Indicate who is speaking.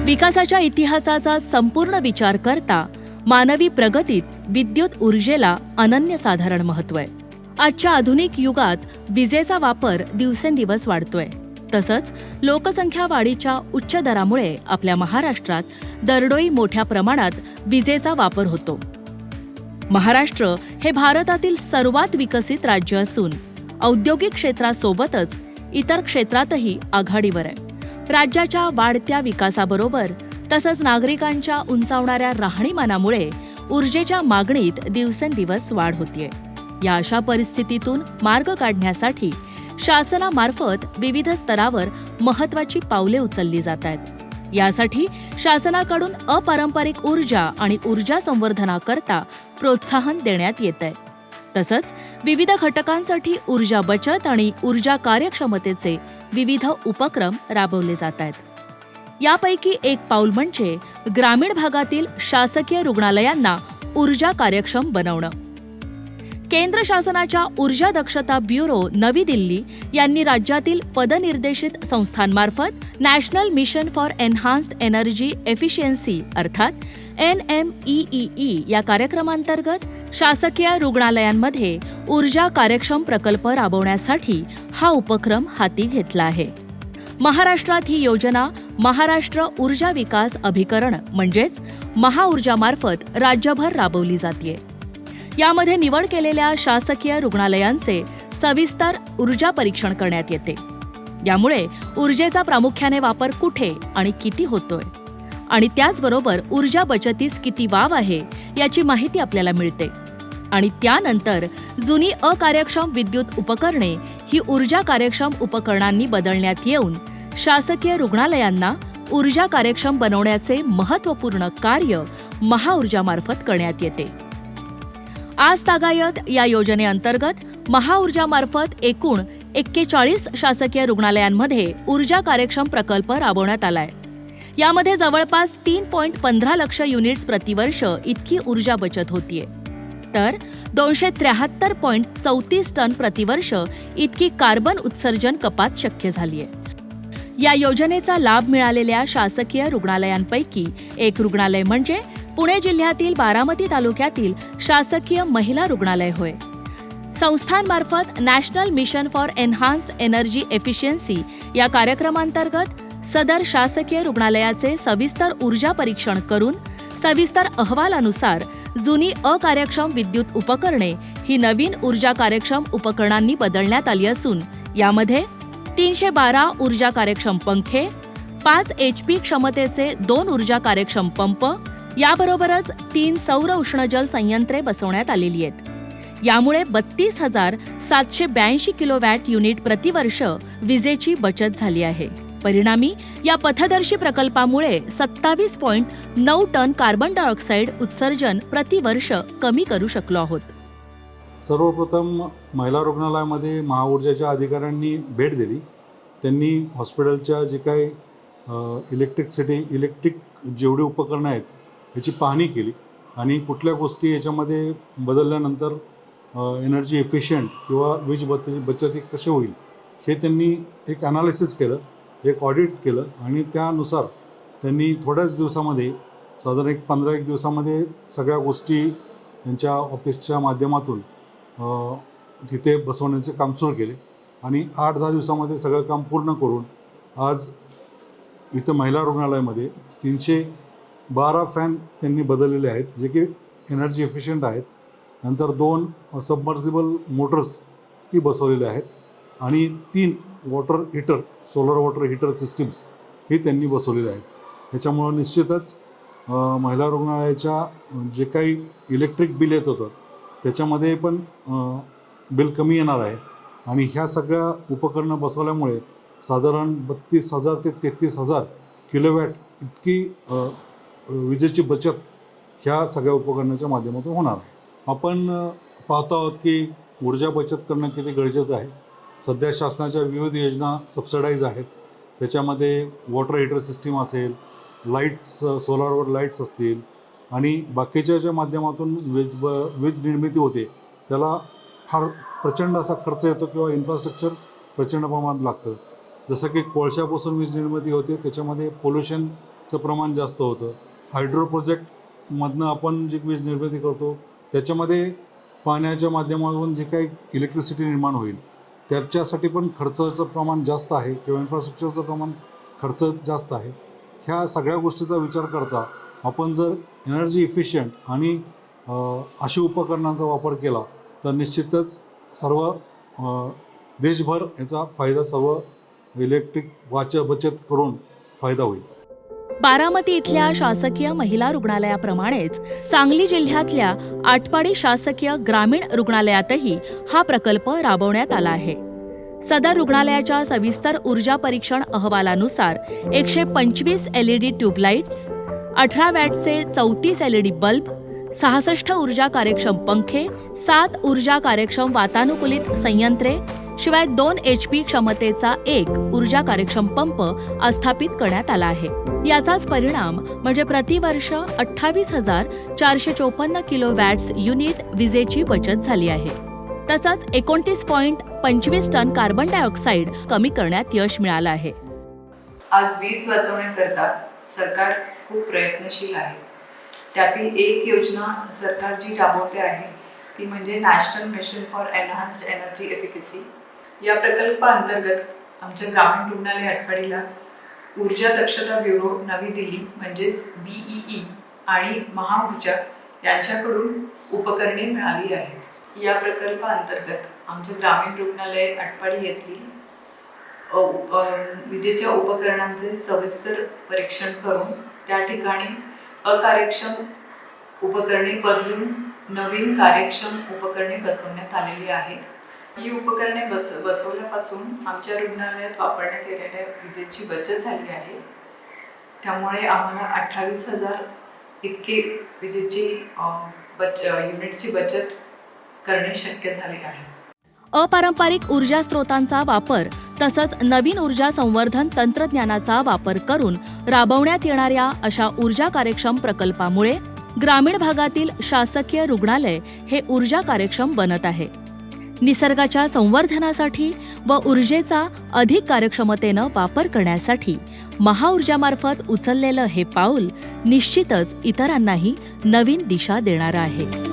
Speaker 1: विकासाच्या इतिहासाचा संपूर्ण विचार करता मानवी प्रगतीत विद्युत ऊर्जेला अनन्यसाधारण महत्त्व आहे. आजच्या आधुनिक युगात विजेचा वापर दिवसेंदिवस वाढतोय. तसंच लोकसंख्या वाढीच्या उच्च दरामुळे आपल्या महाराष्ट्रात दरडोई मोठ्या प्रमाणात विजेचा वापर होतो. महाराष्ट्र हे भारतातील सर्वात विकसित राज्य असून औद्योगिक क्षेत्रासोबतच इतर क्षेत्रातही आघाडीवर आहे. राज्याच्या वाढत्या विकासाबरोबर तसंच नागरिकांच्या उंचावणाऱ्या राहणीमानामुळे ऊर्जेच्या मागणीत दिवसेंदिवस वाढ होतीये. या अशा परिस्थितीतून मार्ग काढण्यासाठी शासनामार्फत विविध स्तरावर महत्त्वाची पावले उचलली जात आहेत. यासाठी शासनाकडून अपारंपरिक ऊर्जा आणि ऊर्जा संवर्धनाकरता प्रोत्साहन देण्यात येत आहे. तसंच विविध घटकांसाठी ऊर्जा बचत आणि ऊर्जा कार्यक्षमतेचे विविध उपक्रम राबवले जात आहेत. यापैकी एक पाऊल म्हणजे ग्रामीण भागातील शासकीय रुग्णालयांना ऊर्जा कार्यक्षम बनवणं. केंद्र शासनाच्या ऊर्जा दक्षता ब्युरो नवी दिल्ली यांनी राज्यातील पदनिर्देशित संस्थांमार्फत National Mission for Enhanced Energy Efficiency अर्थात NMEEE या कार्यक्रमांतर्गत शासकीय रुग्णालयांमध्ये ऊर्जा कार्यक्षम प्रकल्प राबवण्यासाठी हा उपक्रम हाती घेतला आहे. महाराष्ट्रात ही योजना महाराष्ट्र ऊर्जा विकास अभिकरण म्हणजेच महाऊर्जामार्फत राज्यभर राबवली जाते. यामध्ये निवड केलेल्या शासकीय रुग्णालयांचे सविस्तर ऊर्जा परीक्षण करण्यात येते. यामुळे ऊर्जेचा प्रामुख्याने वापर कुठे आणि किती होतोय आणि त्याचबरोबर ऊर्जा बचतीस किती वाव आहे याची माहिती आपल्याला मिळते. आणि त्यानंतर जुनी अकार्यक्षम विद्युत उपकरणे ही ऊर्जा कार्यक्षम उपकरणांनी बदलण्यात येऊन शासकीय रुग्णालयांना ऊर्जा कार्यक्षम बनवण्याचे महत्त्वपूर्ण कार्य महाऊर्जामार्फत करण्यात येते. आज तागायत या योजनेअंतर्गत महाऊर्जामार्फत एकूण 41 शासकीय रुग्णालयांमध्ये ऊर्जा कार्यक्षम प्रकल्प राबवण्यात आलाय. यामध्ये जवळपास 3.15 लाख युनिट्स प्रतिवर्ष इतकी ऊर्जा बचत होतीये, तर 273.34 टन प्रतिवर्ष इतकी कार्बन उत्सर्जन कपात शक्य झालीय. या योजनेचा लाभ मिळालेल्या शासकीय रुग्णालयांपैकी एक रुग्णालय म्हणजे पुणे जिल्ह्यातील बारामती तालुक्यातील शासकीय महिला रुग्णालय होय. संस्थांमार्फत National Mission for Enhanced Energy Efficiency या कार्यक्रमांतर्गत सदर शासकीय रुग्णालयाचे सविस्तर ऊर्जा परीक्षण करून सविस्तर अहवालानुसार जुनी अकार्यक्षम विद्युत उपकरणे ही नवीन ऊर्जा कार्यक्षम उपकरणांनी बदलण्यात आली असून यामध्ये 312 ऊर्जा कार्यक्षम पंखे, 5 HP क्षमतेचे 2 ऊर्जा कार्यक्षम पंप याबरोबरच 3 सौर उष्णजल संयंत्रे बसवण्यात आलेली आहेत. यामुळे 32,782 किलोवॅट युनिट प्रतिवर्ष विजेची बचत झाली आहे. परिणामी या पथदर्शी प्रकल्पामुळे 27.9 टन कार्बन डायऑक्साईड उत्सर्जन प्रतिवर्ष कमी करू शकलो आहोत.
Speaker 2: सर्वप्रथम महिला रुग्णालयामध्ये महाऊर्जाच्या अधिकाऱ्यांनी भेट दिली. त्यांनी हॉस्पिटलच्या जे काही इलेक्ट्रिक जेवढी उपकरणं आहेत याची पाहणी केली आणि कुठल्या गोष्टी याच्यामध्ये बदलल्यानंतर एनर्जी एफिशियंट किंवा वीज बचत कशी होईल हे त्यांनी एक ॲनालिसिस केलं, एक ऑडिट केलं आणि त्यानुसार त्यांनी थोड्याच दिवसामध्ये साधारण 15-1 दिवसामध्ये सगळ्या गोष्टी त्यांच्या ऑफिसच्या माध्यमातून तिथे बसवण्याचे काम सुरू केले आणि 8-10 दिवसामध्ये सगळं काम पूर्ण करून आज इथं महिला रुग्णालयामध्ये 312 फॅन त्यांनी बदललेले आहेत जे की एनर्जी एफिशियंट आहेत. नंतर 2 सबमर्सिबल मोटर्स ही बसवलेले आहेत आणि 3 water heater solar water heater systems ही त्यांनी बसवलेले आहेत. ह्याच्यामुळं निश्चितच महिला रुग्णालयाच्या जे काही इलेक्ट्रिक बिल येत होतं त्याच्यामध्ये पण बिल कमी येणार आहे आणि ह्या सगळ्या उपकरणं बसवल्यामुळे साधारण 32,000 ते 33,000 किलोवॅट इतकी विजेची बचत ह्या सगळ्या उपकरणाच्या माध्यमातून होणार आहे. आपण पाहतो आहोत की ऊर्जा बचत करणं किती गरजेचं आहे. सध्या शासनाच्या विविध योजना सबसिडाईज आहेत. त्याच्यामध्ये वॉटर हीटर सिस्टीम असेल, लाईट्स सोलारवर लाईट्स असतील आणि बाकीच्या ज्या माध्यमातून वीज निर्मिती होते त्याला फार प्रचंड असा खर्च येतो किंवा इन्फ्रास्ट्रक्चर प्रचंड प्रमाणात लागतं. जसं की कोळशापासून वीज निर्मिती होते, त्याच्यामध्ये पोल्युशनचं प्रमाण जास्त होतं. हायड्रो प्रोजेक्टमधनं आपण जी वीज निर्मिती करतो त्याच्यामध्ये पाण्याच्या माध्यमातून जे काही इलेक्ट्रिसिटी निर्माण होईल त्याच्यासाठी पण खर्चाचं प्रमाण जास्त आहे किंवा इन्फ्रास्ट्रक्चरचं प्रमाण खर्च जास्त आहे. ह्या सगळ्या गोष्टीचा विचार करता आपण जर एनर्जी इफिशियंट आणि अशी उपकरणांचा वापर केला तर निश्चितच सर्व देशभर याचा फायदा सर्व इलेक्ट्रिक बचत करून फायदा होईल.
Speaker 1: बारामती इथल्या शासकीय महिला रुग्णालयाप्रमाणेच सांगली जिल्ह्यातल्या आटपाडी शासकीय ग्रामीण रुग्णालयातही हा प्रकल्प राबवण्यात आला आहे. सदर रुग्णालयाच्या सविस्तर ऊर्जा परीक्षण अहवालानुसार 125 LED ट्यूबलाईट्स, 18 वॅटचे 34 LED बल्ब, 66 ऊर्जा कार्यक्षम पंखे, 7 ऊर्जा कार्यक्षम वातानुकूलित संयंत्रे शिवाय 2 HP क्षमतेचा एक ऊर्जा कार्यक्षम पंप स्थापित करण्यात आला आहे. याचाच परिणाम म्हणजे प्रतिवर्ष 28,454 किलोवॅट्स युनिट विजेची बचत झाली आहे. तसंच 29.25 टन कार्बन डायऑक्साईड कमी करण्यात यश मिळालं आहे.
Speaker 3: आज वीज वाचवण्याकरता सरकार खूप प्रयत्नशील आहे. त्यातील एक योजना सरकार जी राबवते आहे ती म्हणजे National Mission for Enhanced Energy Efficacy. या प्रकल्पाअंतर्गत आमच्या ग्रामीण रुग्णालय आटपाडीला ऊर्जा दक्षता ब्युरो नवी दिल्ली म्हणजेच BEE आणि महाऊर्जा यांच्याकडून उपकरणे मिळाली आहेत. या प्रकल्पाअंतर्गत आमच्या ग्रामीण रुग्णालय आटपाडी येथील विजेच्या उपकरणांचे सविस्तर परीक्षण करून त्या ठिकाणी अकार्यक्षम उपकरणे बदलून नवीन कार्यक्षम उपकरणे बसवण्यात आलेली आहेत. ही उपकरणे बसवल्यापासून आमच्या रुग्णालयात वापरण्यात येणाऱ्या विजेची बचत झाली आहे. त्यामुळे आम्हाला 28,000 इतके विजेची युनिटची बचत करणे शक्य झाले आहे.
Speaker 1: अपारंपरिक ऊर्जा स्रोतांचा वापर तसंच नवीन ऊर्जा संवर्धन तंत्रज्ञानाचा वापर करून राबवण्यात येणाऱ्या अशा ऊर्जा कार्यक्षम प्रकल्पामुळे ग्रामीण भागातील शासकीय रुग्णालय हे ऊर्जा कार्यक्षम बनत आहे. निसर्गाच्या संवर्धनासाठी व ऊर्जेचा अधिक कार्यक्षमतेनं वापर करण्यासाठी महाऊर्जामार्फत उचललेलं हे पाऊल निश्चितच इतरांनाही नवीन दिशा देणारं आहे.